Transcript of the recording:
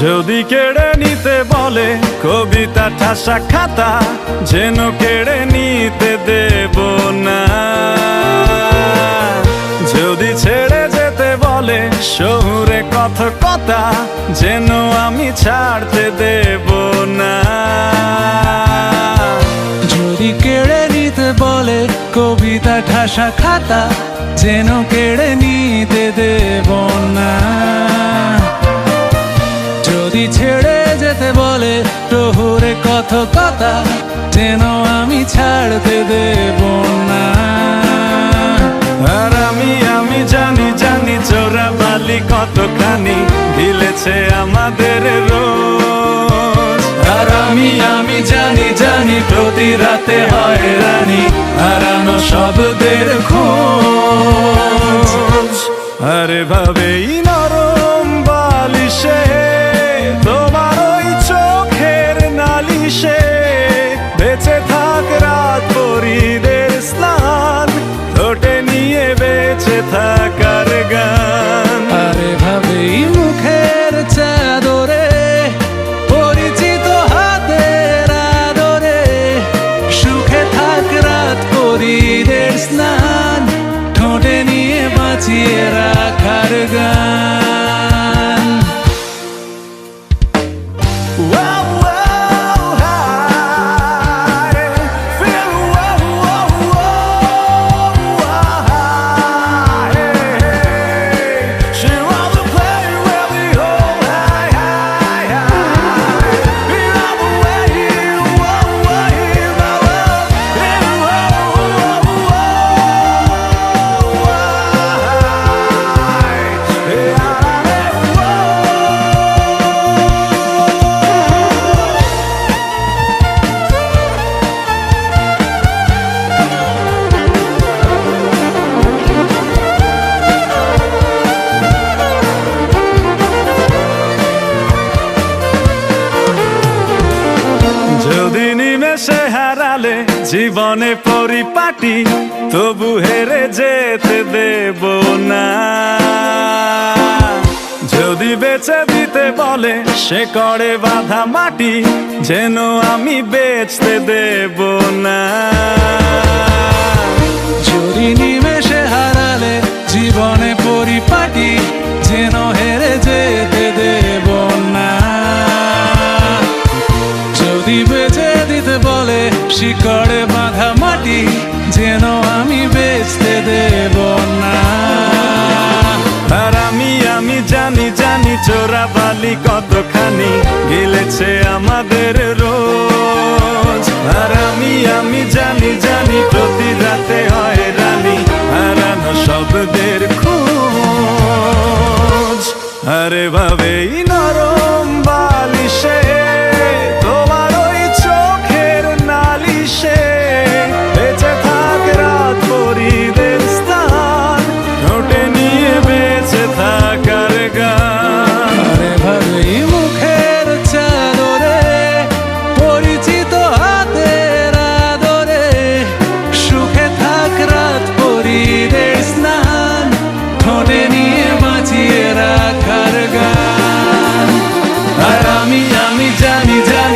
যদি কেড়ে নিতে বলে কবিতা ঠাসা খাতা, যেন কেড়ে নিতে দেব না। যদি ছেড়ে যেতে বলে শহুরে কথকতা, যেন আমি ছাড়তে দেব না। যদি কেড়ে নিতে বলে কবিতা ঠাসা খাতা, যেন কেড়ে নিতে দেব না। যদি ছেড়ে যেতে বলে শহুরে কথকতা, যেন আমি ছাড়তে দেব না। আর আমি জানি চোরা বালি কতখানি ঢিলেছে আমাদের রোজ। আর আমি জানি প্রতি রাতে হয় রানী হারানো শব্দের খোঁজ। আরে ভাবেই নরম বালিশে তোমার ওই চোখের নালিশে বেঁচে থাক রাত পরিদের স্নান, ঠোঁটে নিয়ে বেঁচে থাকার গান। আরে ভাবেই মুখের চাদরে পরিচিত হাতের আদরে সুখে থাক রাত পরিদের স্নান, ঠোঁটে নিয়ে বাঁচিয়ে রাখার গান। সে হারালে জীবনে পরিপাটি, তবু হেরে যেতে দেব না। যদি বেচে দিতে বলে সে করে বাঁধা মাটি, যেন আমি বেচতে দেব না। যদি নিমেষে হারালে জীবনে পরিপাটি, যেন হেরে যেতে দেব না। যদি বেচে দিতে বলে শিকড়ে বাঁধা মাটি, যেন আমি বেচতে দেব না। আর আমি জানি চোরা বালি কতখানি গিলেছে আমাদের রোজ। আর আমি জানি প্রতি রাতে হয় রানী হারানো শব্দের খোঁজ। আরে ভাবেই নরম বালিশে তোমার ওই চোখের নালিশে বেঁচে থাক রাত পরিদের স্থান, ঠোঁটে নিয়ে বেঁচে থাকার গান। আরে ভাবেই মুখের চাদরে পরিচিত হাতের আদরে সুখে থাক রাত পরিদের স্নান, ঠোঁটে নিয়ে বাঁচিয়ে রাখার গান। আর আমি জানি জানি